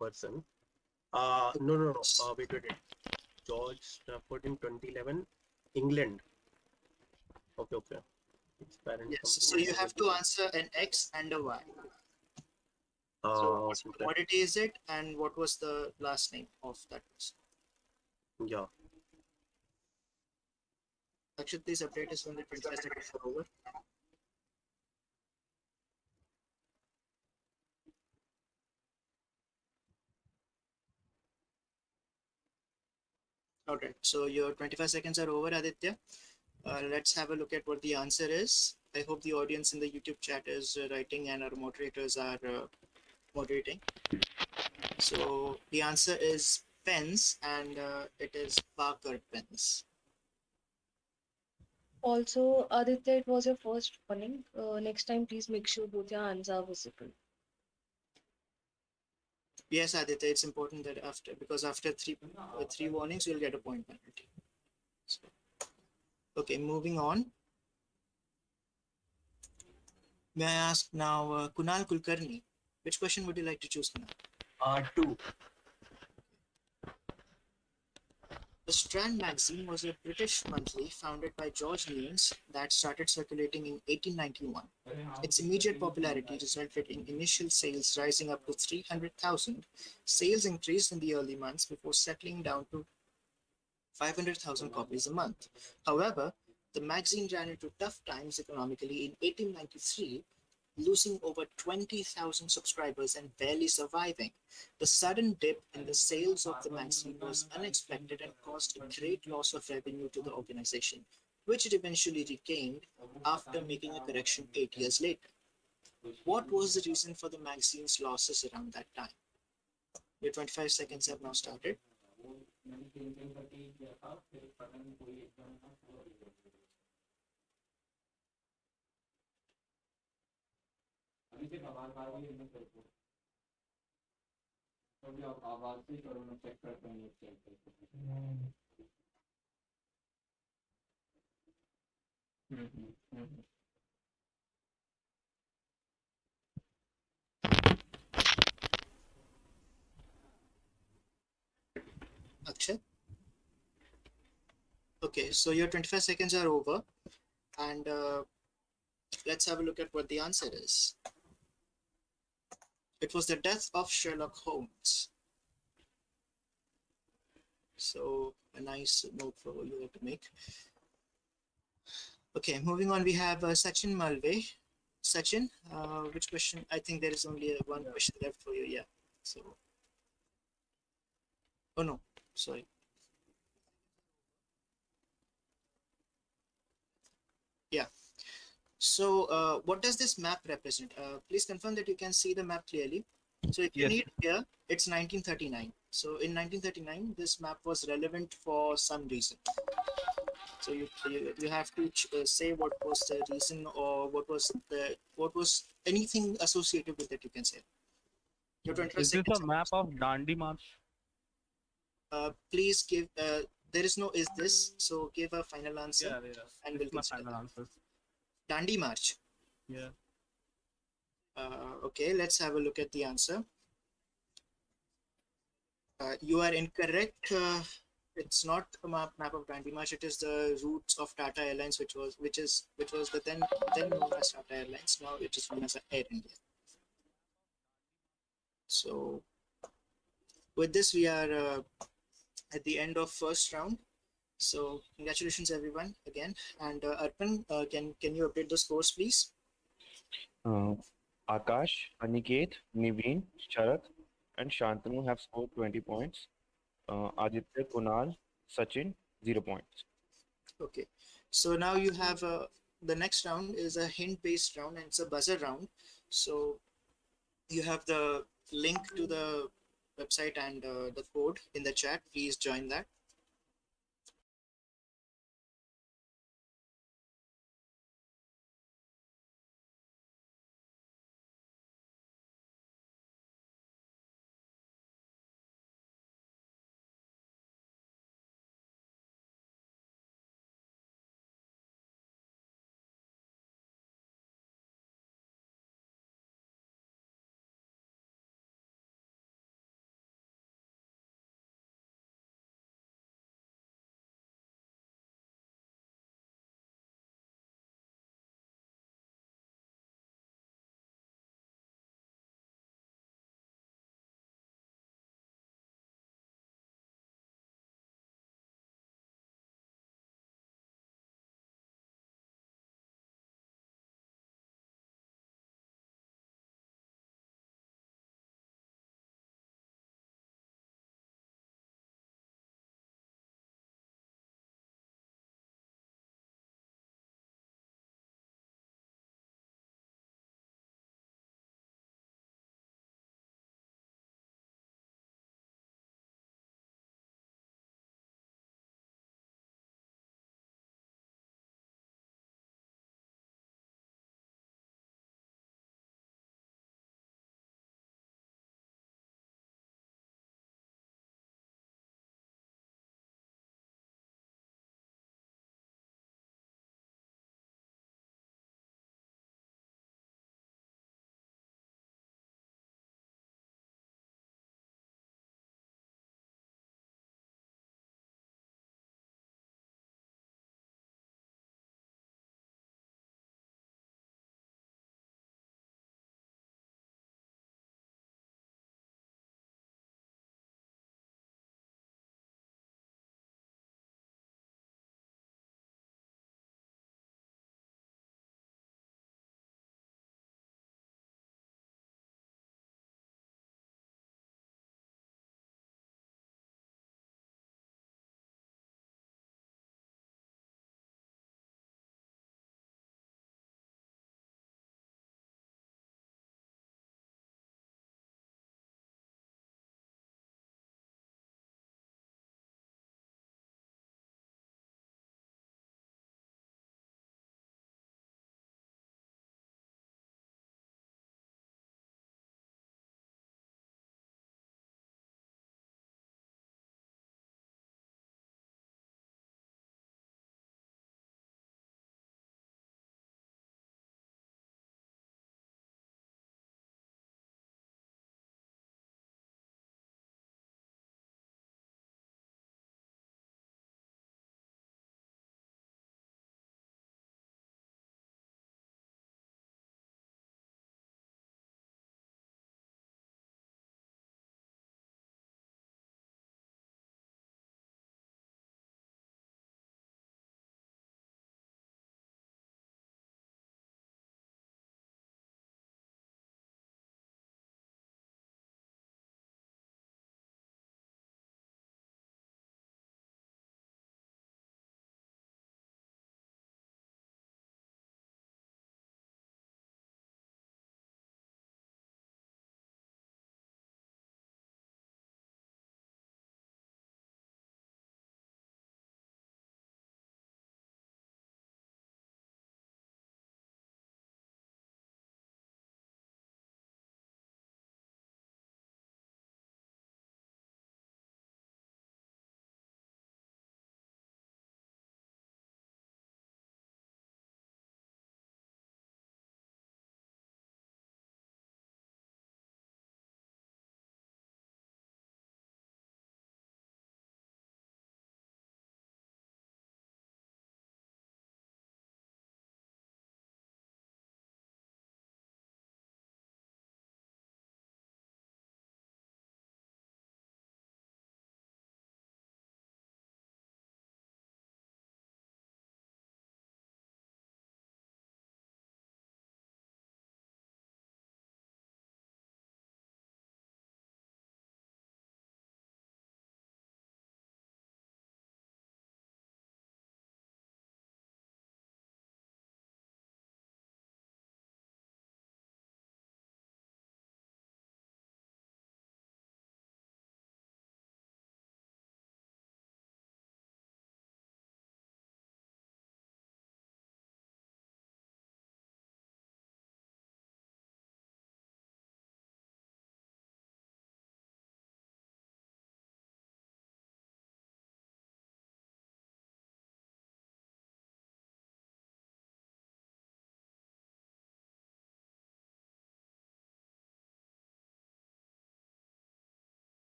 person. No, no, no. Wait. George Stafford in 2011, England. Okay. Its parent Yes. company So you was have to answer an X and a Y. So what okay. commodity is it, and what was the last name of that person? Yeah. Akshat, please update us when the 25 seconds are over. Okay, so your 25 seconds are over, Aditya. Let's have a look at what the answer is. I hope the audience in the YouTube chat is writing and our moderators are moderating. So the answer is pens, and it is Parker pens. Also, Aditya, it was your first warning. Next time, please make sure both your hands are visible. Yes, Aditya, it's important that after three warnings, you'll get a point penalty. So, okay, moving on. May I ask now, Kunal Kulkarni, which question would you like to choose, Kunal? Two. The Strand magazine was a British monthly founded by George Nivin that started circulating in 1891. Its immediate popularity resulted in initial sales rising up to 300,000. Sales increased in the early months before settling down to 500,000 copies a month. However, the magazine ran into tough times economically in 1893, losing over 20,000 subscribers and barely surviving. The sudden dip in the sales of the magazine was unexpected and caused a great loss of revenue to the organization, which it eventually regained after making a correction 8 years later. What was the reason for the magazine's losses around that time? Your 25 seconds have now started. Akshay? Okay, so your 25 seconds are over, and let's have a look at what the answer is. It was the death of Sherlock Holmes. So, a nice note for you to make. Okay, moving on, we have Sachin Malve. Sachin, which question? I think there is only one question left for you. Yeah. So, oh no, sorry. Yeah. So, what does this map represent? Please confirm that you can see the map clearly. So, if you Yes. need here, it's 1939. So, in 1939, this map was relevant for some reason. So, you have to say what was the reason, or what was anything associated with it. You can say. Your 25 Is this a seconds. map of Dandi March? Please give. There is no is this. So, give a final answer, Yeah. and It's we'll my consider final that. answer. Dandi March. Yeah. Okay, let's have a look at the answer. You are incorrect. It's not a map of Dandi March. It is the routes of Tata Airlines, which was the then known as Tata Airlines. Now it is known as Air India. So with this, we are at the end of first round. So congratulations, everyone, again. And Arpan, can you update the scores, please? Uh, Akash, Aniket, Nivin, Sharat, and Shantanu have scored 20 points. Aditya, Kunal, Sachin, 0 points. Okay. So now you have the next round is a hint-based round, and it's a buzzer round. So you have the link to the website and the code in the chat. Please join that.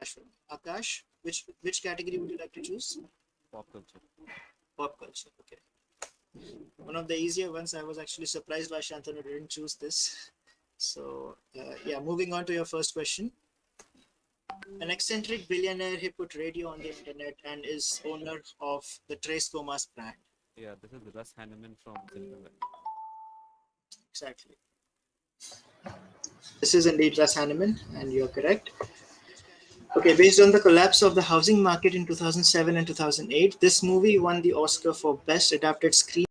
Akash. Akash, which category would you like to choose? Pop culture. Pop culture. Okay. One of the easier ones. I was actually surprised why Shantanu didn't choose this. So yeah, moving on to your first question. An eccentric billionaire, he put radio on the internet and is owner of the Tres Comas brand. Yeah, this is Russ Hanneman from Silicon Valley. Exactly. This is indeed Russ Hanneman, and you're correct. Okay, based on the collapse of the housing market in 2007 and 2008, this movie won the Oscar for Best Adapted Screen.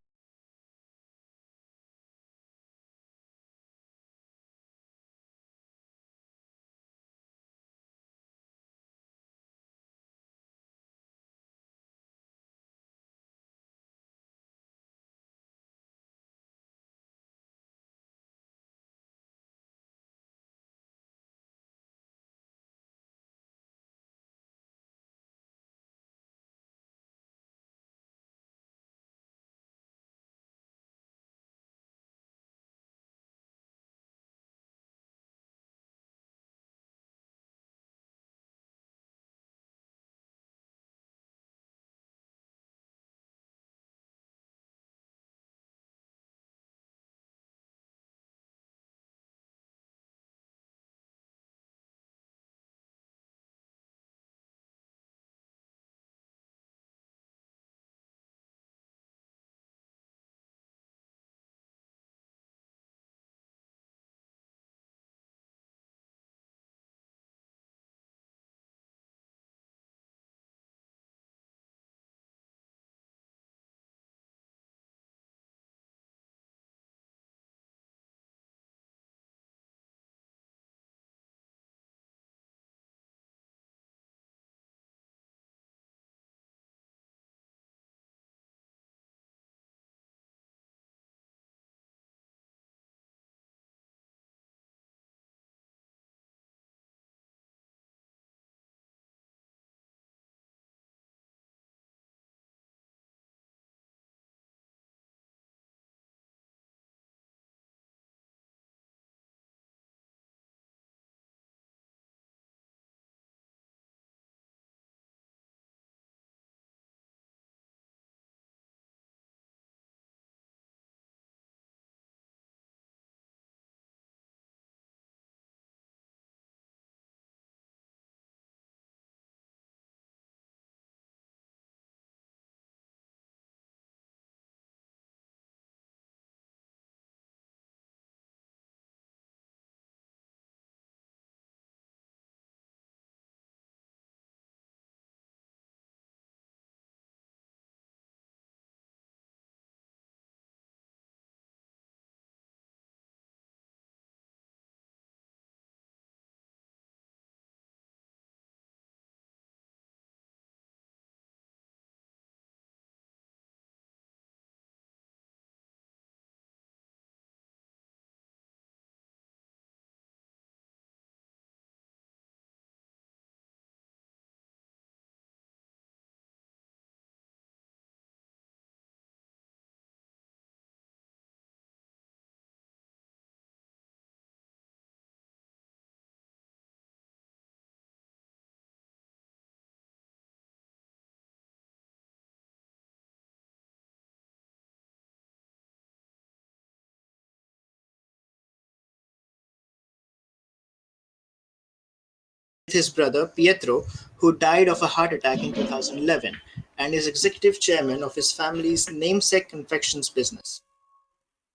His brother Pietro, who died of a heart attack in 2011, and is executive chairman of his family's namesake confections business.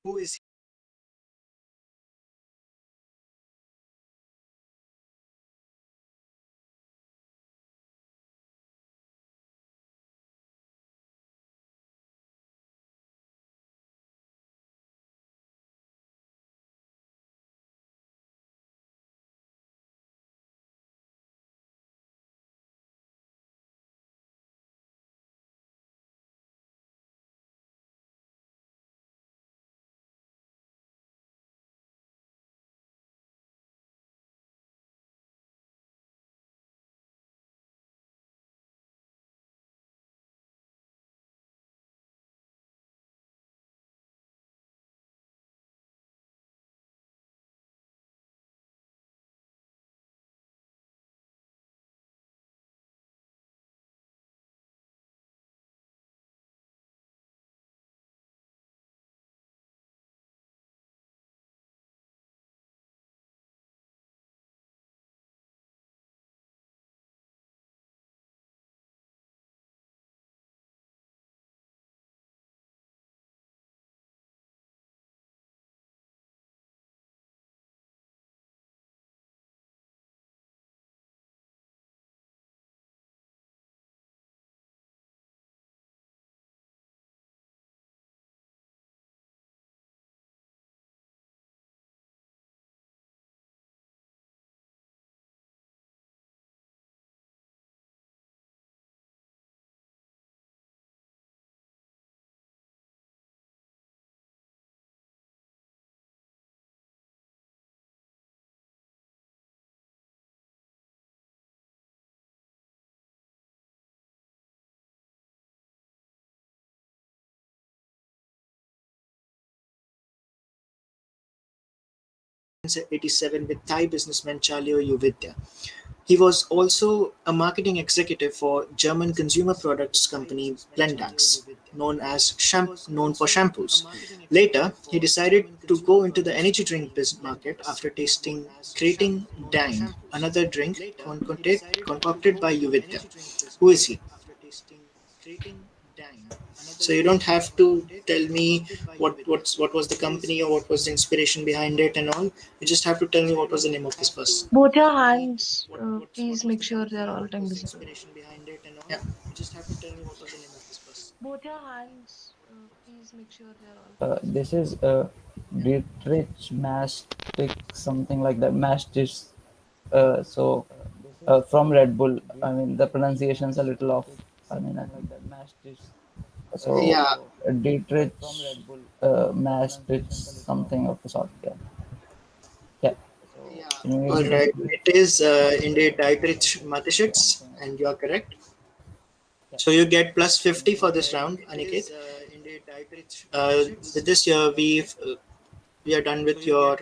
Who is 1987 with Thai businessman Chalio Uvidya. He was also a marketing executive for German consumer products company Blendax, known for shampoos. Later, he decided to go into the energy drink market after tasting Creating Dang, another drink concocted by Uvidya. Who is he? So you don't have to tell me what was the company or what was the inspiration behind it and all. You just have to tell me what was the name of this person. Both your hands, please make sure they are all time visible. Yeah. Both your hands, please make sure they are all. This is Dietrich Mastic, something like that. Mastic. From Red Bull. I mean, the pronunciation's a little off. I mean, so Yeah. Dietrich Mastic, something of the sort. Yeah. Yeah. Can you All repeat right. it? It is indeed Dietrich Mateschitz, and you are correct. So you get plus 50 for this round, Aniket. With this, we are done with your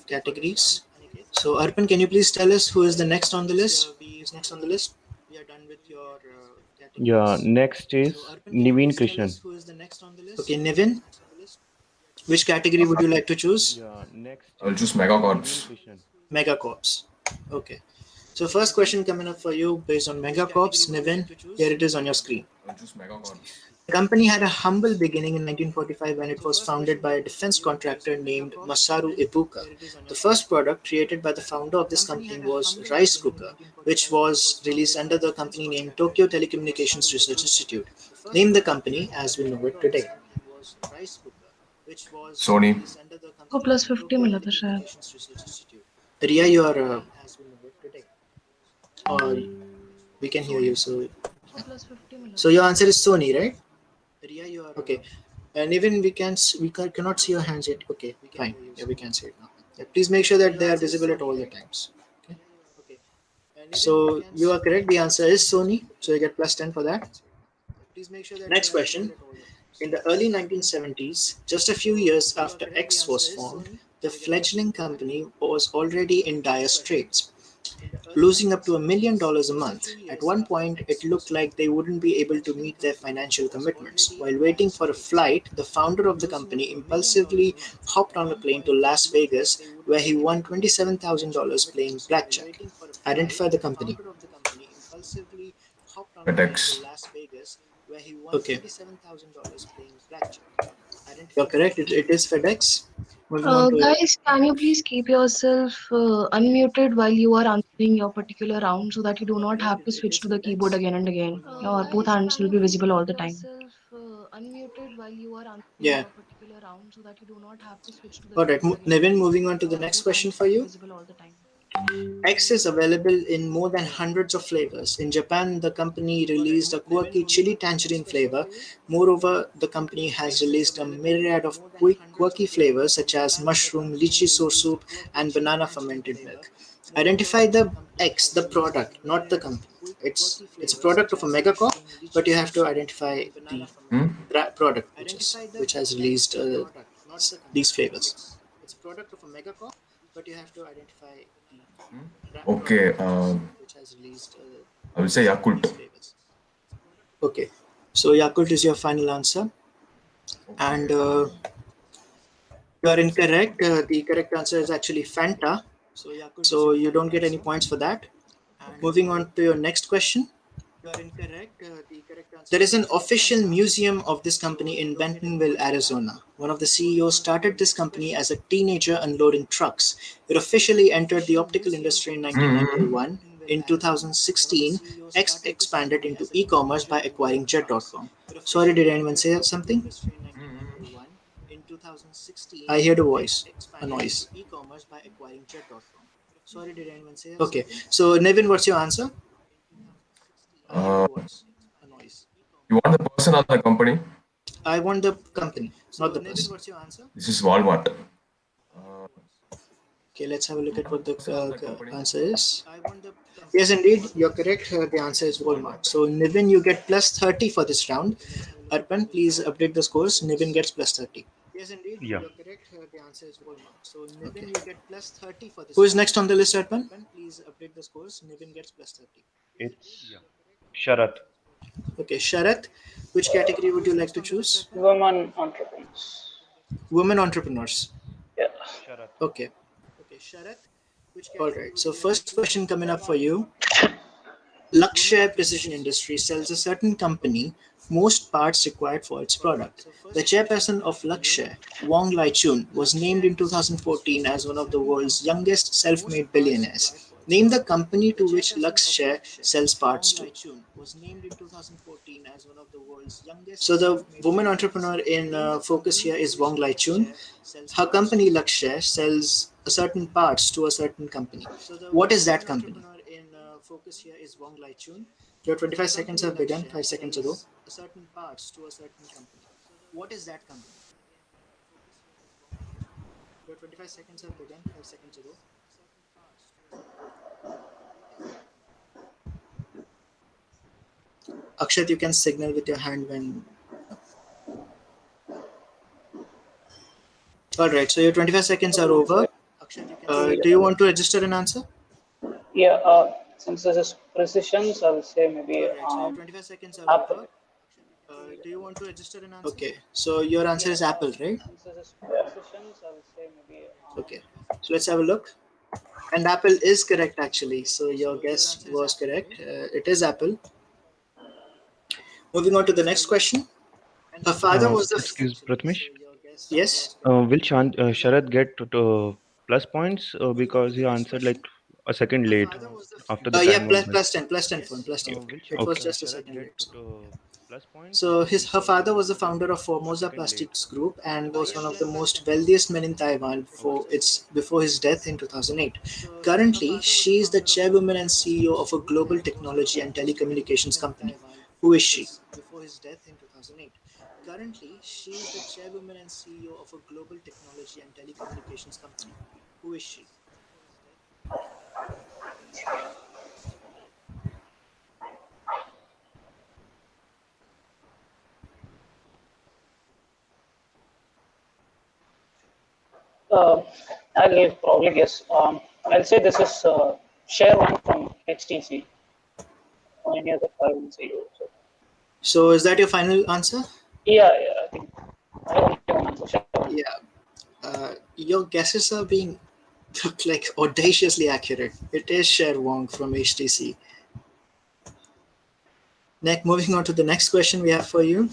categories. So Arpan, can you please tell us who is the next on the list? Who's next on the list? Yeah, next is Nivin Krishnan. Okay, Nivin. Which category would you like to choose? Yeah, next I'll is choose Megacorps. Nivin Krishnan. Megacorps. Okay. So first question coming up for you based on Megacorps, Nivin. Here it is on your screen. I'll choose Megacorps. The company had a humble beginning in 1945 when it was founded by a defense contractor named Masaru Ibuka. The first product created by the founder of this company was rice cooker, which was released under the company name Tokyo Telecommunications Research Institute. Name the company as we know it today. Sony. को plus 50 मिला था शायद. Ria, you are we can hear you. So Plus 50 मिला. your answer is Sony, right? Okay. And even we cannot see your hands yet. Okay, fine. Yeah, we can see it now. Yeah, please make sure that they are visible at all the times. Okay. So you are correct. The answer is Sony. So you get plus 10 for that. Next question. In the early 1970s, just a few years after X was formed, the fledgling company was already in dire straits, losing up to $1 million a month. At one point, it looked like they wouldn't be able to meet their financial commitments. While waiting for a flight, the founder of the company impulsively hopped on a plane to Las Vegas, where he won $27,000 playing blackjack. Identify the company. FedEx. Okay. You're correct. It is FedEx. Moving on to Guys, can you please keep yourself unmuted while you are answering your particular round so that you do not have to switch to the keyboard again and again? Your both hands will be visible all the time. Unmuted while you are answering Yeah. your particular round so that you do not have to switch to the All right, keyboard again. Nevin, moving on to the next question for you. Visible all the time. X is available in more than hundreds of flavors. In Japan, the company released a quirky chili tangerine flavor. Moreover, the company has released a myriad of quirky flavors such as mushroom, lychee sour soup, and banana fermented milk. Identify the X, the product, not the company. It's a product of a megacorp, but you have to identify the product which has released these flavors. It's a product of a megacorp, but you have to identify Okay. I will say Yakult. Okay, so Yakult is your final answer, and you are incorrect. The correct answer is actually Fanta. So you don't get any points for that. Moving on to your next question. There is an official museum of this company in Bentonville, Arizona. One of the CEOs started this company as a teenager unloading trucks. It officially entered the optical industry in 1991. In 2016, X expanded into e-commerce by acquiring Jet.com. Sorry, did anyone say something? I heard a voice, a noise. Okay, so Nevin, what's your answer? You want the person or the company? I want the company, not the person. This is Walmart. Okay, let's have a look at what the answer is. Yes, indeed, you're correct. The answer is Walmart. So, Nivin, you get plus 30 for this round. Arpan, please update the scores. Nivin gets plus 30. Yes, indeed. Yeah. You're correct. The answer is Verma. So Nivin, you get plus 30 for this. Who is next on the list, Arpan? Please update the scores. Nivin gets plus 30. It's Sharat. Okay, Sharat, which category would you like to choose? Women entrepreneurs. Women entrepreneurs. Yeah. Sharat. Okay. Okay, Sharat. All right. So first question coming up for you. Lakshya Precision Industries sells a certain company most parts required for its product. The chairperson of Lakshya, Wong Lai Chun, was named in 2014 as one of the world's youngest self-made billionaires. Name the company to which Lakshya sells parts to. So the woman entrepreneur in focus here is Wong Lai Chun. Her company Lakshya sells a certain parts to a certain company. What is that company? Focus here is Wong Lai Chun. Your 25 seconds have begun 5 seconds ago. A certain parts to a certain company. What is that company? Your 25 seconds have begun 5 seconds ago. Akshat, you can signal with your hand when. All right, so your 25 seconds are over. Do you want to register an answer? Yeah. Since this is precision, so I'll say maybe All right, so your 25 seconds are Apple. over. Do you want to register an answer? Okay, so your answer is Apple, right? Since this is precision, so I'll say maybe Okay, so let's have a look. And Apple is correct actually. So your guess was correct. It is Apple. Moving on to the next question. Her father was the. Excuse Pratmesh. Yes. Will Sharat get plus points because he answered like a second late after the Yeah, time was plus 10 for him, plus 10. It was Okay. just a second late. plus points? So her father was the founder of Formosa Plastics Group and was one of the most wealthiest men in Taiwan before his death in 2008. Currently, she is the chairwoman and CEO of a global technology and telecommunications company. Who is she? Before his death in 2008. Currently, she is the chairwoman and CEO of a global technology and telecommunications company. Who is she? I'll probably guess. I'll say this is share one from HTC. Or any other I will say. So is that your final answer? Yeah, I think. I don't have an answer. Share one. Yeah. Your guesses are being like audaciously accurate. It is Cher Wong from HTC. Moving on to the next question we have for you.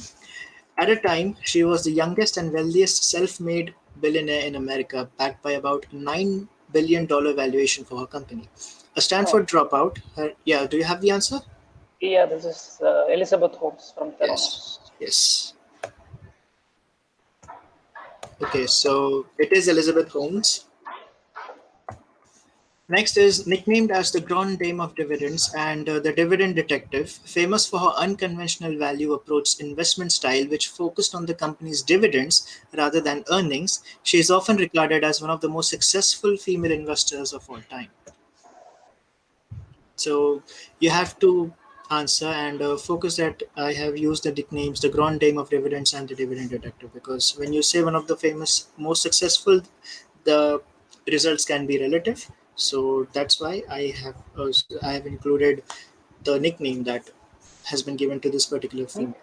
At a time, she was the youngest and wealthiest self-made billionaire in America, backed by about $9 billion valuation for her company. A Stanford dropout. Do you have the answer? Yeah, this is Elizabeth Holmes from Yes. Theranos. Yes. Okay, so it is Elizabeth Holmes. Next is nicknamed as the Grande Dame of Dividends and the Dividend Detective, famous for her unconventional value approach investment style, which focused on the company's dividends rather than earnings. She is often regarded as one of the most successful female investors of all time. So you have to answer and focus that I have used the nicknames the Grande Dame of Dividends and the Dividend Detective because when you say one of the famous, most successful, the results can be relative. So that's why I have included the nickname that has been given to this particular female.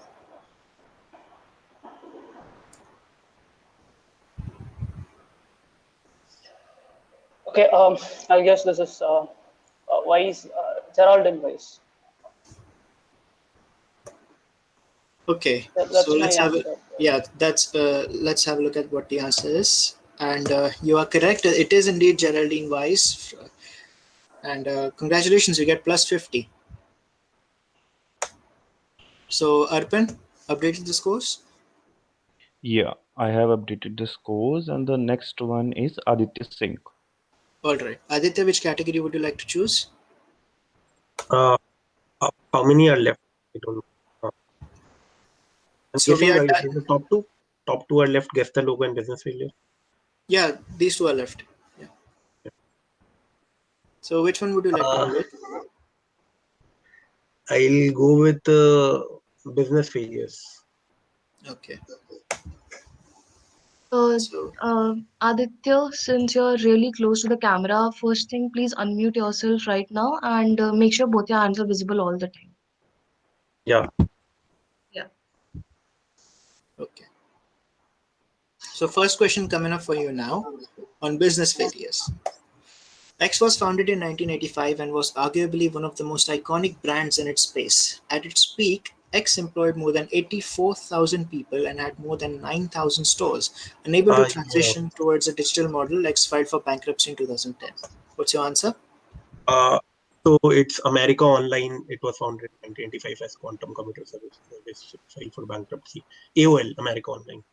Okay, I guess this is Wise, Geraldine Wise. Okay, That's so my let's have answer. let's have a look at what the answer is. And you are correct. It is indeed Geraldine Weiss. And congratulations, you get plus 50. So Arpan, updated the scores. Yeah, I have updated the scores, and the next one is Aditya Singh. All right, Aditya, which category would you like to choose? How many are left? I don't know. I'm So we guessing are like done. the top two. Top two are left. Guess the logo and business failure. Yeah, these two are left. Yeah. So which one would you like to go with? I'll go with business failures. Okay. So Aditya, since you're really close to the camera, first thing, please unmute yourself right now and make sure both your hands are visible all the time. Yeah. Yeah. okay. So first question coming up for you now on business failures. X was founded in 1985 and was arguably one of the most iconic brands in its space. At its peak, X employed more than 84,000 people and had more than 9,000 stores. Unable to Yeah. transition towards a digital model, X filed for bankruptcy in 2010. What's your answer? So it's America Online. It was founded in 1985 as Quantum Computer Service filed for bankruptcy. AOL, America Online.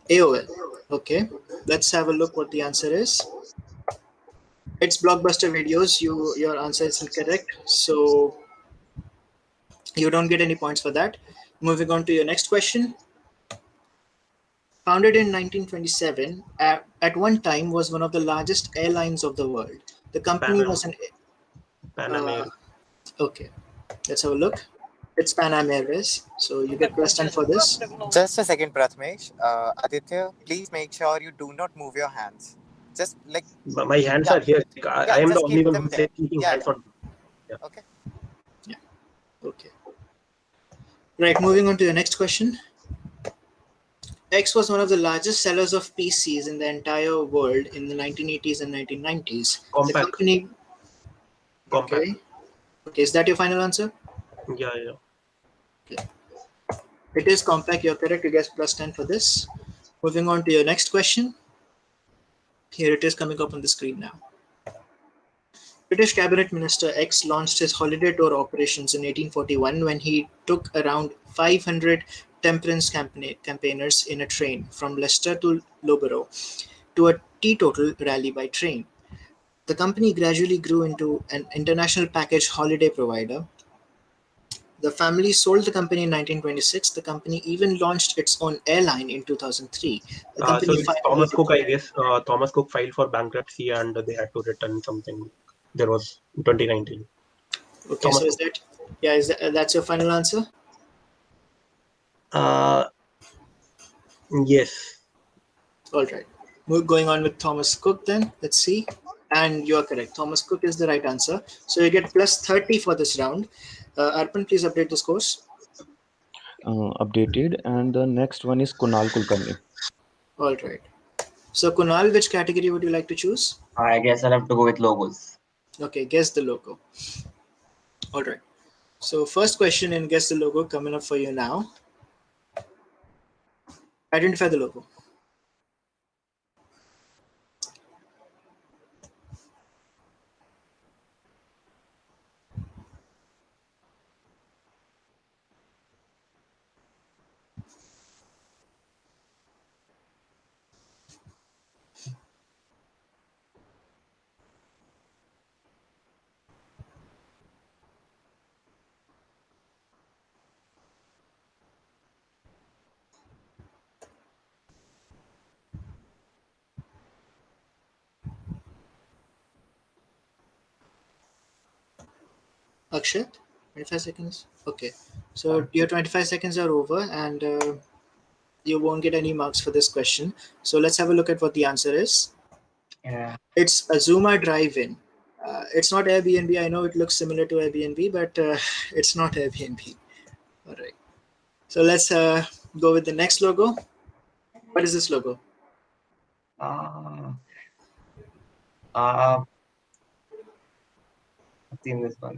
AOL. Okay, let's have a look what the answer is. It's Blockbuster Videos. Your answer is incorrect, so you don't get any points for that. Moving on to your next question. Founded in 1927, at one time was one of the largest airlines of the world. The company was an Pan Am Air. okay. Let's have a look. It's Pan Am Airways, so you get plus 10 for this. Just a second, Pratmesh. Aditya, please make sure you do not move your hands. Just like, My hands yeah, are here. Like, I yeah, am the just only keep one them who's there. like keeping Yeah, hands yeah. on. Yeah. Okay. Okay. Right. Moving on to your next question. X was one of the largest sellers of PCs in the entire world in the 1980s and 1990s. The Compact. company. Compact. Okay. Is that your final answer? Yeah, yeah. Okay. It is Compaq. You're correct. You get plus 10 for this. Moving on to your next question. Here it is coming up on the screen now. British Cabinet Minister X launched his holiday tour operations in 1841 when he took around 500 temperance campaigners in a train from Leicester to Loughborough to a teetotal rally by train. The company gradually grew into an international package holiday provider. The family sold the company in 1926. The company even launched its own airline in 2003. The So company it's finally Thomas Cook, I guess. Thomas Cook filed for bankruptcy and they had to return something. There was 2019. Okay, Thomas so is Cook. that is that's your final answer? Yes. All right. We're going on with Thomas Cook then. Let's see. And you're correct. Thomas Cook is the right answer. So you get plus 30 for this round. Arpan, please update the scores. Updated, and the next one is Kunal Kulkarni. All right. So Kunal, which category would you like to choose? I guess I'll have to go with logos. Okay, guess the logo. All right. So first question in guess the logo coming up for you now. Identify the logo. Akshat, 25 seconds. Okay. So your 25 seconds are over and you won't get any marks for this question. So let's have a look at what the answer is. Yeah. It's Azuma Drive-In. It's not Airbnb. I know it looks similar to Airbnb, but it's not Airbnb. All right. So let's go with the next logo. What is this logo? I've seen this one.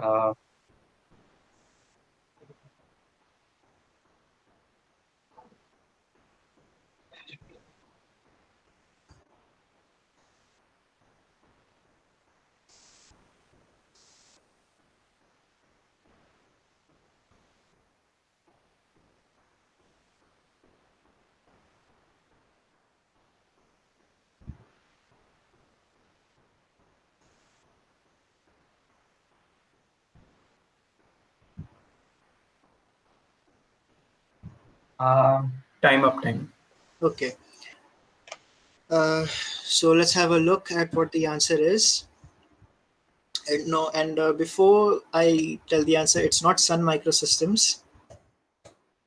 Time up time. Okay. So let's have a look at what the answer is. Before I tell the answer, it's not Sun Microsystems.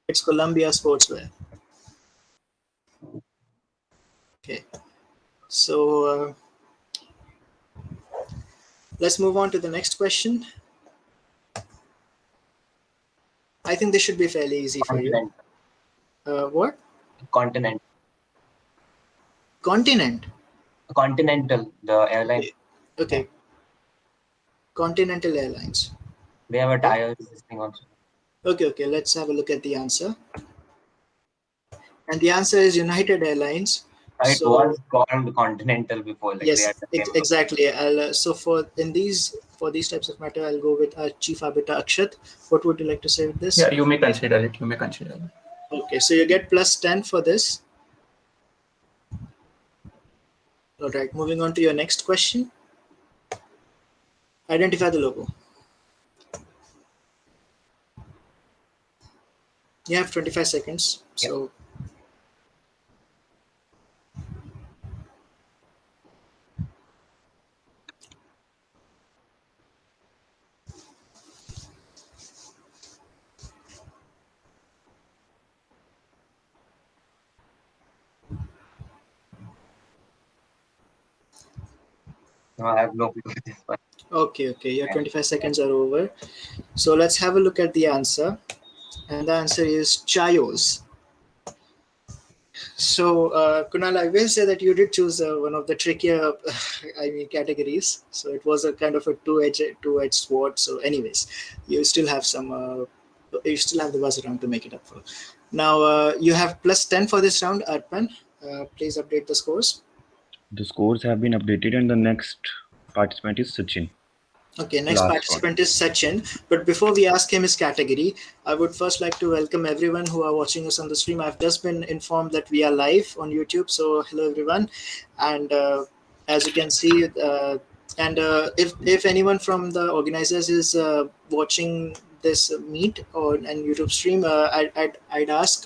It's Columbia Sportswear. Okay. So let's move on to the next question. I think this should be fairly easy for you. What? Continent. Continent. Continental, the airline. Okay. Continental Airlines. They have a tire this thing also. Okay. Let's have a look at the answer. And the answer is United Airlines. It was called Continental before. Like Yes, they had the same logo. exactly. So for these types of matter, I'll go with our chief arbiter Akshat. What would you like to say with this? Yeah, you may consider it. Okay, so you get plus 10 for this. All right, moving on to your next question. Identify the logo. You have 25 seconds. So No, I have no clue with this one. okay, your 25 seconds are over. So let's have a look at the answer. And the answer is Chayos. So, Kunal, I will say that you did choose one of the trickier, categories. So it was a kind of a two-edged sword. So, anyways, you still have you still have the buzz round to make it up for. Now, you have plus 10 for this round, Arpan. Please update the scores. The scores have been updated, and the next participant is Sachin. Okay, next Last participant is Sachin. But before we ask him his category, I would first like to welcome everyone who are watching us on the stream. I've just been informed that we are live on YouTube. So hello, everyone. And as you can see, if anyone from the organizers is watching this meet and YouTube stream, I'd ask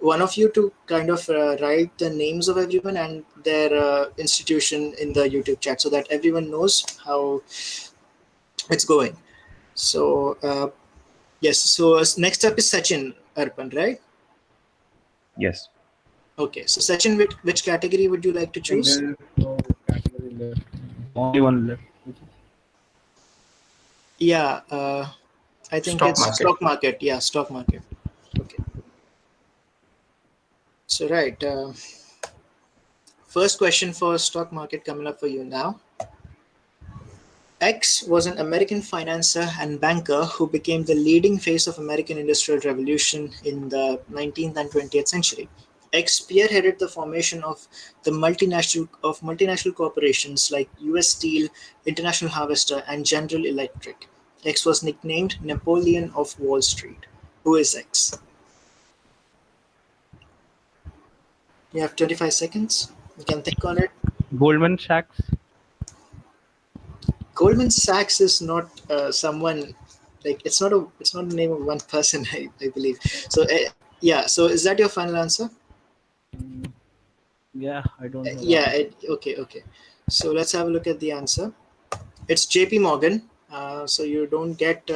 one of you to kind of write the names of everyone and their institution in the YouTube chat so that everyone knows how it's going. So yes, so next up is Sachin Arpan, right? Yes. Okay, so Sachin, which category would you like to choose? There is no category left. Only one left. Yeah, I think Stock it's market. stock market. Yeah, stock market. Okay. So right, first question for stock market coming up for you now. X was an American financier and banker who became the leading face of American Industrial Revolution in the 19th and 20th century. X spearheaded the formation of multinational corporations like U.S. Steel, International Harvester, and General Electric. X was nicknamed Napoleon of Wall Street. Who is X? You have 25 seconds. You can think on it. Goldman Sachs. Goldman Sachs is not someone like it's not the name of one person. I believe. So yeah. So is that your final answer? Yeah, I don't know. Yeah. Okay. So let's have a look at the answer. It's J.P. Morgan. So you don't get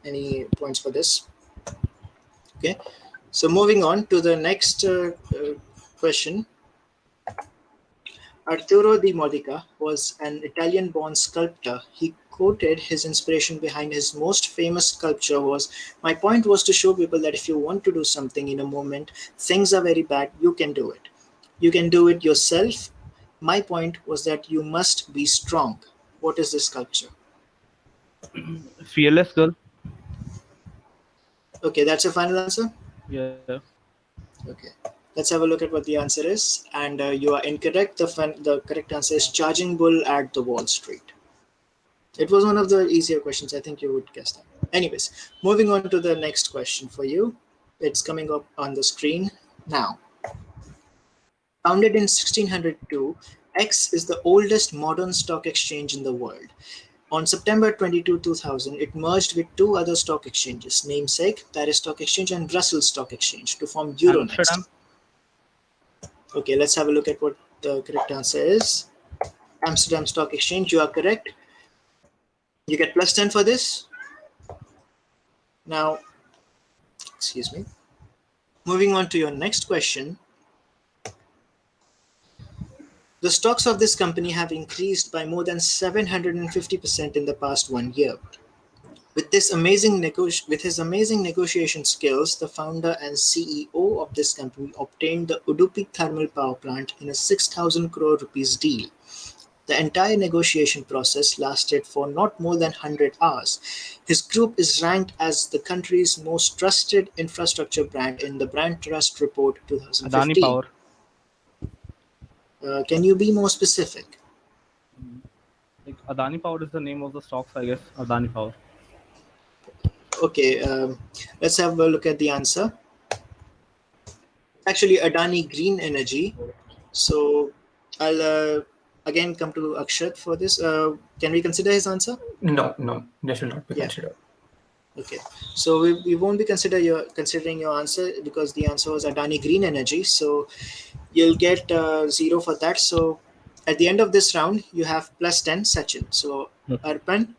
any points for this. Okay. So moving on to the next question. Arturo di Modica was an Italian-born sculptor. He quoted his inspiration behind his most famous sculpture was, "My point was to show people that if you want to do something in a moment, things are very bad, you can do it. You can do it yourself. My point was that you must be strong." What is this sculpture? Fearless Girl. Okay, that's your final answer? Yeah. Okay. Let's have a look at what the answer is. And you are incorrect. The correct answer is Charging Bull at the Wall Street. It was one of the easier questions. I think you would guess that. Anyways, moving on to the next question for you. It's coming up on the screen now. Founded in 1602, X is the oldest modern stock exchange in the world. On September 22, 2000, it merged with two other stock exchanges, namesake Paris Stock Exchange and Brussels Stock Exchange, to form Euronext. Amsterdam. Okay, let's have a look at what the correct answer is. Amsterdam Stock Exchange, you are correct. You get plus 10 for this. Now, excuse me. Moving on to your next question. The stocks of this company have increased by more than 750% in the past 1 year. With his amazing negotiation skills, the founder and CEO of this company obtained the Udupi thermal power plant in a 6,000 crore rupees deal. The entire negotiation process lasted for not more than 100 hours. His group is ranked as the country's most trusted infrastructure brand in the Brand Trust Report Adani 2015. Power. Can you be more specific? Like Adani Power is the name of the stocks, I guess. Adani Power. Okay, let's have a look at the answer. Actually, Adani Green Energy. So I'll again come to Akshat for this. Can we consider his answer? No, this will not be considered. Okay, so we won't be considering your answer because the answer was Adani Green Energy. So you'll get 0 for that. So at the end of this round, you have plus 10, Sachin. So Arpan,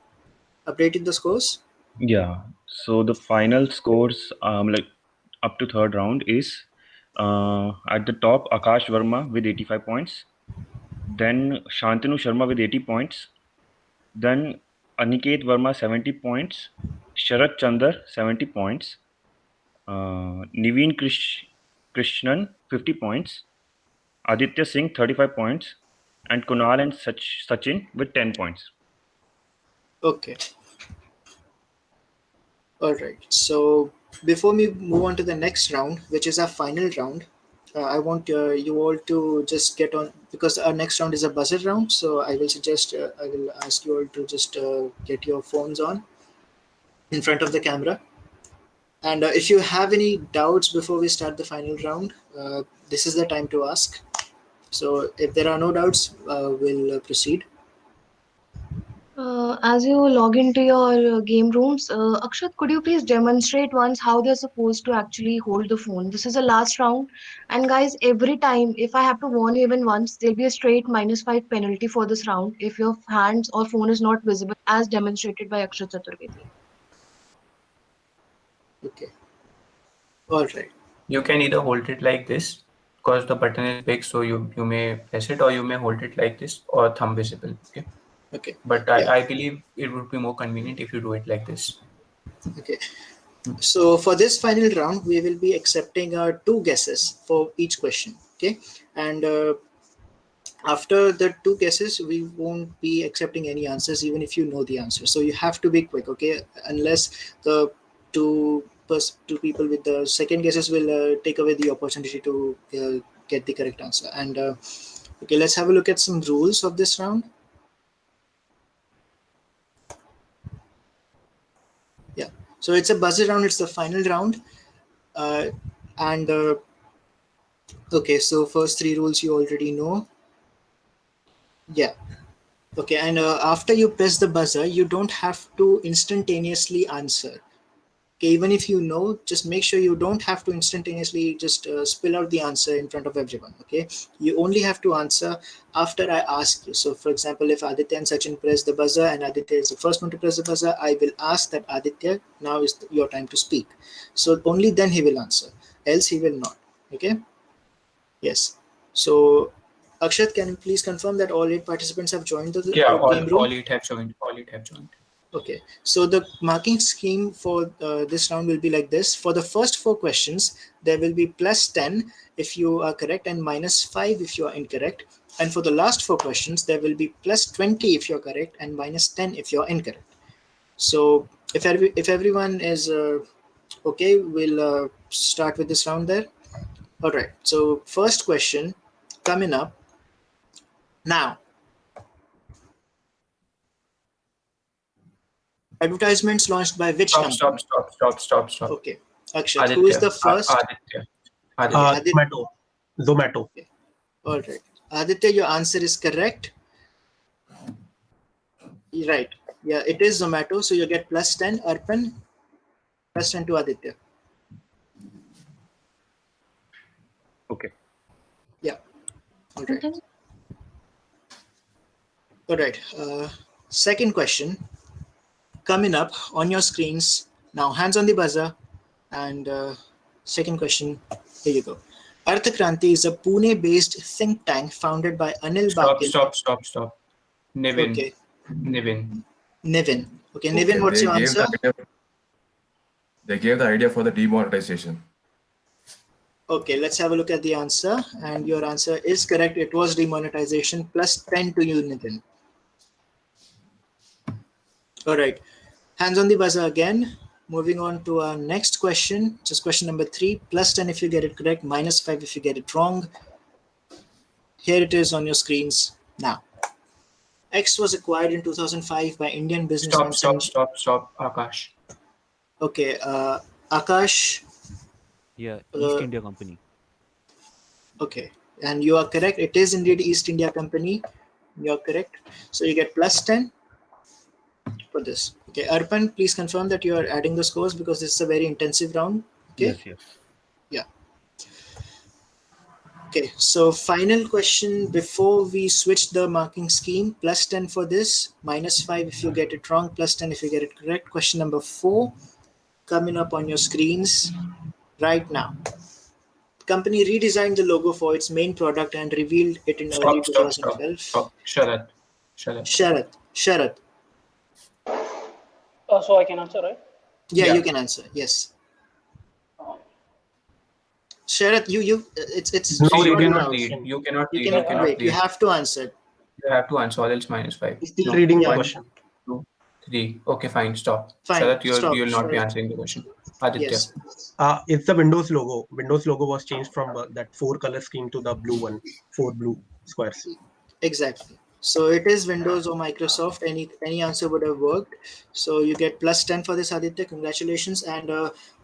updating the scores. Yeah. So the final scores, like up to third round, is at the top Akash Verma with 85 points, then Shantanu Sharma with 80 points, then Aniket Verma 70 points, Sharat Chandar 70 points, Nivin Krishnan 50 points, Aditya Singh 35 points, and Kunal and Sachin with 10 points. Okay. All right. So before we move on to the next round, which is our final round, I want you all to just get on because our next round is a buzzer round. So I will ask you all to just get your phones on in front of the camera. And if you have any doubts before we start the final round, this is the time to ask. So if there are no doubts, we'll proceed. As you log into your game rooms, Akshat, could you please demonstrate once how they're supposed to actually hold the phone? This is the last round. And guys, every time, if I have to warn you even once, there'll be a straight -5 penalty for this round if your hands or phone is not visible as demonstrated by Akshat Chaturvedi. Okay. All right. You can either hold it like this because the button is big, so you may press it, or you may hold it like this or thumb visible. Okay. Okay. But I believe it would be more convenient if you do it like this. Okay. So for this final round, we will be accepting 2 guesses for each question. Okay. And after the 2 guesses, we won't be accepting any answers, even if you know the answer. So you have to be quick. Okay. Unless the two people with the second guesses will take away the opportunity to get the correct answer. And okay, let's have a look at some rules of this round. Yeah, so it's a buzzer round. It's the final round. Okay, so first 3 rules you already know. Yeah. Okay, and after you press the buzzer, you don't have to instantaneously answer. Okay, even if you know, just make sure you don't have to instantaneously just spill out the answer in front of everyone. Okay, you only have to answer after I ask you. So for example, if Aditya and Sachin press the buzzer and Aditya is the first one to press the buzzer, I will ask that Aditya, now is your time to speak. So only then he will answer, else he will not. Okay. Yes. So Akshat, can you please confirm that all 8 participants have joined the game room? All 8 have joined. Okay, so the marking scheme for this round will be like this. For the first 4 questions, there will be plus 10 if you are correct and minus 5 if you are incorrect. And for the last 4 questions, there will be plus 20 if you're correct and minus 10 if you're incorrect. So if everyone is okay, we'll start with this round there. All right, so first question coming up now. Advertisements launched by which company? Stop. Okay. Akshat, who is the first? Aditya. Zomato. Okay. All right. Aditya, your answer is correct. Right. Yeah, it is Zomato. So you get plus 10. Arpan, plus 10 to Aditya. Okay. Yeah. All right. All right. Second question coming up on your screens now. Hands on the buzzer. And second question. Here you go. Arthakranti is a Pune-based think tank founded by Anil Stop, Bakil. stop. Nivin. Okay. Nivin. Nivin. Okay, Okay, Nivin, what's your answer? They gave the idea for the demonetization. Okay, let's have a look at the answer. And your answer is correct. It was demonetization. Plus 10 to you, Nivin. All right. Hands on the buzzer again. Moving on to our next question, which is question number 3. Plus 10 if you get it correct, minus 5 if you get it wrong. Here it is on your screens now. X was acquired in 2005 by Indian businessman. Stop, Akash. Okay, Akash. Yeah, East India Company. Okay, and you are correct. It is indeed East India Company. You are correct. So you get plus 10 for this. Okay, Arpan, please confirm that you are adding the scores because this is a very intensive round. Okay. Yes. Yeah. Okay, so final question before we switch the marking scheme. Plus 10 for this, minus 5 if you get it wrong, plus 10 if you get it correct. Question number 4 coming up on your screens right now. The company redesigned the logo for its main product and revealed it in early 2012. Stop. Sharat. Sharat. So I can answer, right? Yeah, you can answer. Yes. Sharat, it's No, not you an cannot option. read. You cannot read. Wait. You have to answer. You have to answer, or else minus 5. Still reading the 1, question. 2, 3. Okay, fine. Stop. Fine, So that you stop, will not be Sharat. answering the question. Aditya. Yes. It's the Windows logo. Windows logo was changed from that 4 color scheme to the blue one, 4 blue squares. Exactly. So it is Windows or Microsoft. Any answer would have worked. So you get plus 10 for this, Aditya. Congratulations. And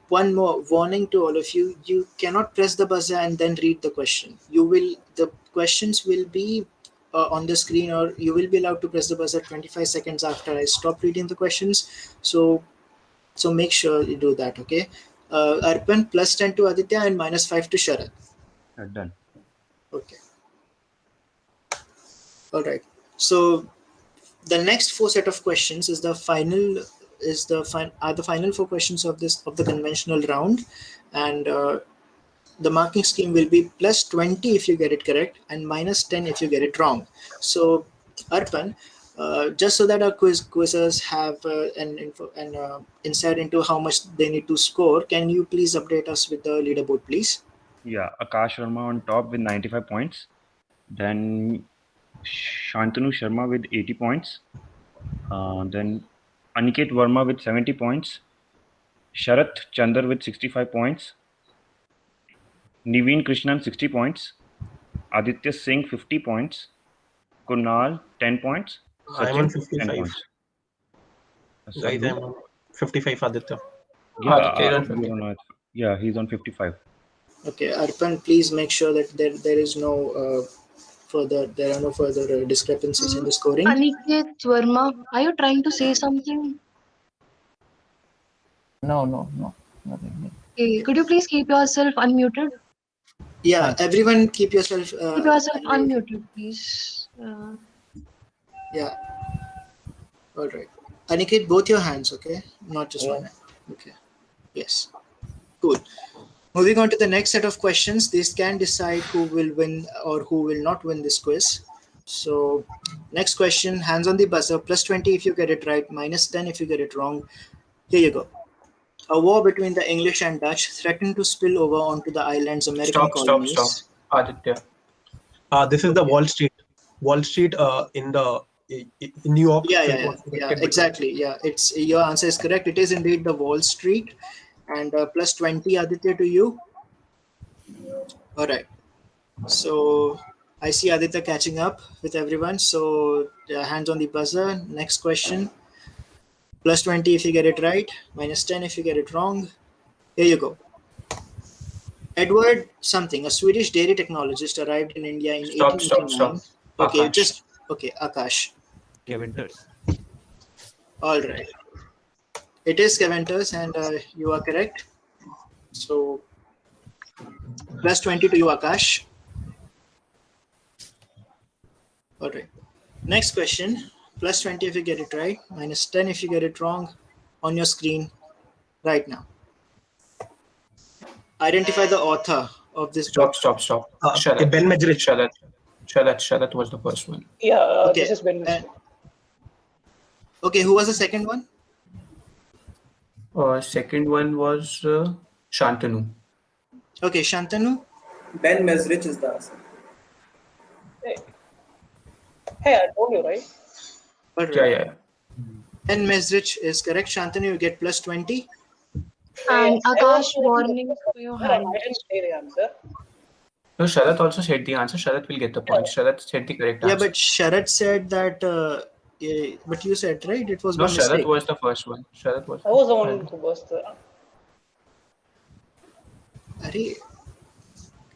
one more warning to all of you: you cannot press the buzzer and then read the question. The questions will be on the screen, or you will be allowed to press the buzzer 25 seconds after I stop reading the questions. So make sure you do that. Okay. Arpan, plus 10 to Aditya and minus 5 to Sharat. Done. Okay. All right. So the next 4 set of questions is the final 4 questions of the conventional round, and the marking scheme will be plus 20 if you get it correct and minus 10 if you get it wrong. So Arpan, just so that our quizzers have an insight into how much they need to score, can you please update us with the leaderboard, please? Yeah, Akash Verma on top with 95 points. Then Shantanu Sharma with 80 points. Then Aniket Verma with 70 points. Sharat Chandar with 65 points. Nivin Krishnan 60 points. Aditya Singh 50 points. Kunal 10 points. I'm on Sachin 10 55. points. Guys, I'm on 55, Aditya. Yeah, he's on 55. Okay, Arpan, please make sure that there is no there are no further discrepancies in the scoring. Aniket, Verma, are you trying to say something? No, nothing. Okay, could you please keep yourself unmuted? Yeah, everyone keep yourself Keep yourself unmuted, please. Yeah. All right. Aniket, both your hands, okay? Not just one hand. Okay. Yes. Cool. Moving on to the next set of questions. These can decide who will win or who will not win this quiz. So next question, hands on the buzzer, plus 20 if you get it right, minus 10 if you get it wrong. Here you go. A war between the English and Dutch threatened to spill over onto the island's American colonies. Stop. Aditya. This is the Wall Street. Wall Street in New York. Yeah, exactly. Yeah, it's your answer is correct. It is indeed the Wall Street, and plus 20, Aditya, to you. All right. So I see Aditya catching up with everyone. So hands on the buzzer. Next question. Plus 20 if you get it right, minus 10 if you get it wrong. Here you go. Edward something, a Swedish dairy technologist, arrived in India in 1889. Okay, Akash. Akash. Caventers. All right. It is Caventers, and you are correct. So plus 20 to you, Akash. All right. Next question. Plus 20 if you get it right, minus 10 if you get it wrong, on your screen right now. Identify the author of this Stop, book? stop, stop. Ben Majrich. Sharat was the first one. Yeah, Okay. this is Ben. Okay, who was the second one? Second one was Shantanu. Okay, Shantanu. Ben Mesrich is the answer. Hey, I told you, right? All right. Yeah. Ben Mesrich is correct. Shantanu, you get plus 20. And I Akash, was warning for your hand. I didn't say the answer. No, Sharat also said the answer. Sharat will get the point. Sharat said the correct answer. Yeah, but Sharat said that. But you said right. It was No, by Sharat mistake. was the first one. Sharat was. I was the one who was the.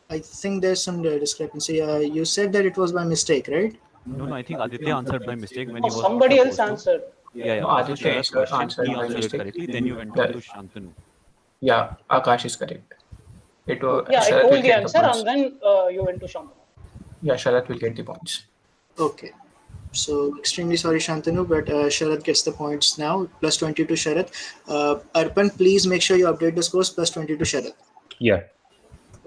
I think there's some discrepancy. You said that it was by mistake, right? No, I think Aditya answered by mistake when he was somebody not else supposed to. answered. Yeah. No, After Aditya Sharat's question, answered he by answered it mistake. correctly. Then you went on to Shantanu. Yeah, Akash is correct. It was. Yeah, I Sharat will told the get answer points. and then you went to Shantanu. Yeah, Sharat will get the points. Okay. So extremely sorry, Shantanu, but Sharat gets the points now. Plus 20 to Sharat. Arpan, please make sure you update the scores. Plus 20 to Sharat. Yeah.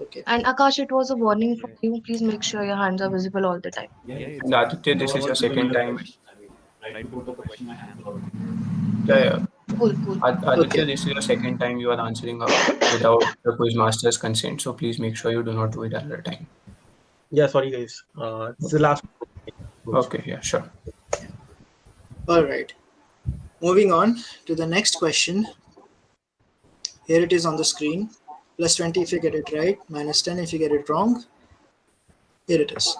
Okay. And Akash, it was a warning for you. Please make sure your hands are visible all the time. Aditya, this is your second time. Try to put the question in my hand. Yeah. Cool. Aditya, this is your second time you are answering without the quiz master's consent. So please make sure you do not do it another time. Yeah, sorry guys. This is the last. Okay, yeah, sure. All right. Moving on to the next question. Here it is on the screen. Plus 20 if you get it right, minus 10 if you get it wrong. Here it is.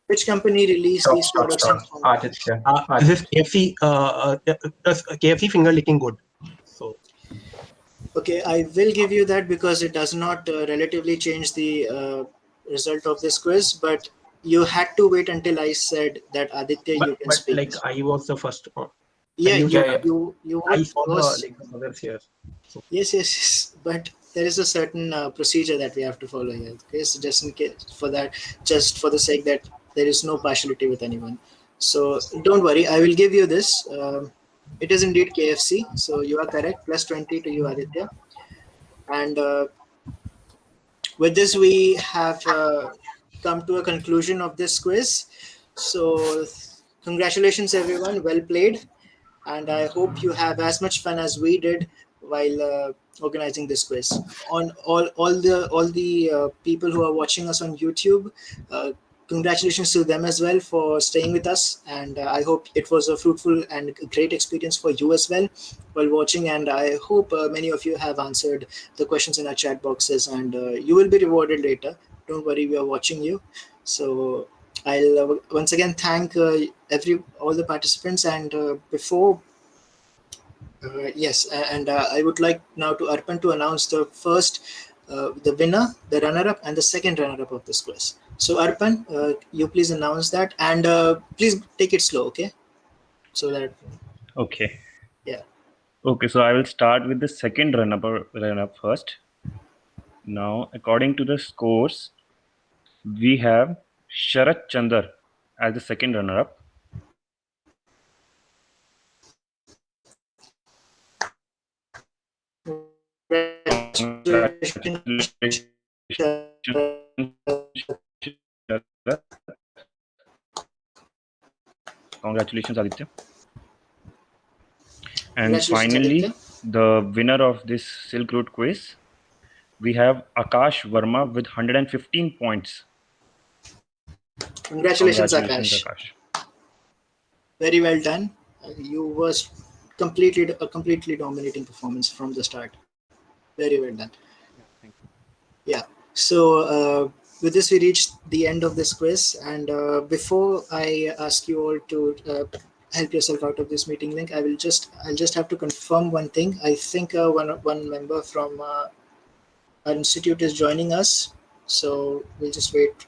Which company released these products? Aditya. This is KFC. KFC finger licking good. So. Okay, I will give you that because it does not relatively change the result of this quiz, but you had to wait until I said that Aditya, you can speak. Like I was the first one. Yeah, I saw the others here. So. Yes, but there is a certain procedure that we have to follow here. Okay, so just in case for that, just for the sake that there is no partiality with anyone. So don't worry, I will give you this. It is indeed KFC, so you are correct. Plus 20 to you, Aditya. And with this, we have come to a conclusion of this quiz. So congratulations, everyone. Well played. And I hope you have as much fun as we did while organizing this quiz. On all the people who are watching us on YouTube, congratulations to them as well for staying with us, and I hope it was a fruitful and great experience for you as well while watching, and I hope many of you have answered the questions in our chat boxes, and you will be rewarded later. Don't worry, we are watching you. So I'll once again thank all the participants, and before I would like now to Arpan to announce the first, the winner, the runner-up, and the second runner-up of this quiz. So Arpan, you please announce that, and please take it slow, okay? So that. Okay. Yeah. Okay, so I will start with the second run-up first. Now, according to the scores, we have Sharat Chandar as the second runner-up. Congratulations, Aditya. And finally, the winner of this Silk Road quiz, we have Akash Verma with 115 points. Congratulations, Akash. Very well done. You was a completely dominating performance from the start. Very well done. Thank you. Yeah. So with this, we reached the end of this quiz. And before I ask you all to help yourself out of this meeting link, I'll just have to confirm one thing. I think one member from our institute is joining us. So we'll just wait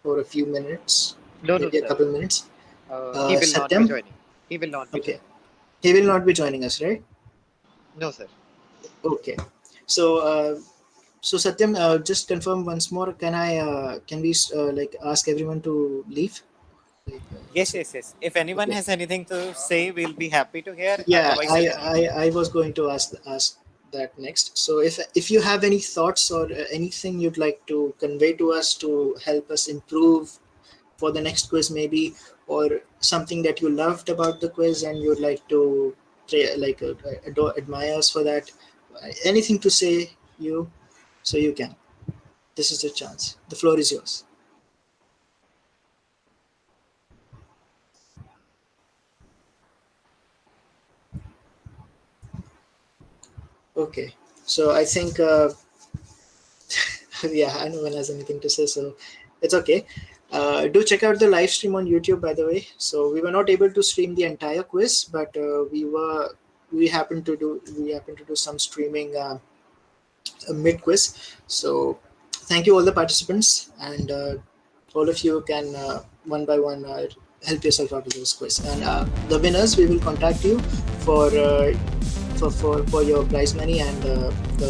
for a few minutes, maybe a couple minutes. He will not be joining. He will not be joining. He will not be joining us, right? No, sir. Okay. So Satyam, just confirm once more. Can we ask everyone to leave? Yes. If anyone has anything to say, we'll be happy to hear. Yeah, Otherwise, I was going to ask that next. So if you have any thoughts or anything you'd like to convey to us to help us improve for the next quiz maybe, or something that you loved about the quiz and you'd like to admire us for that, anything to say, so you can. This is the chance. The floor is yours. Okay, so I think yeah, no one has anything to say, so it's okay. Do check out the live stream on YouTube, by the way. So we were not able to stream the entire quiz, but we happened to do some streaming mid quiz. So thank you all the participants, and all of you can one by one help yourself out with this quiz. And the winners, we will contact you for your prize money and the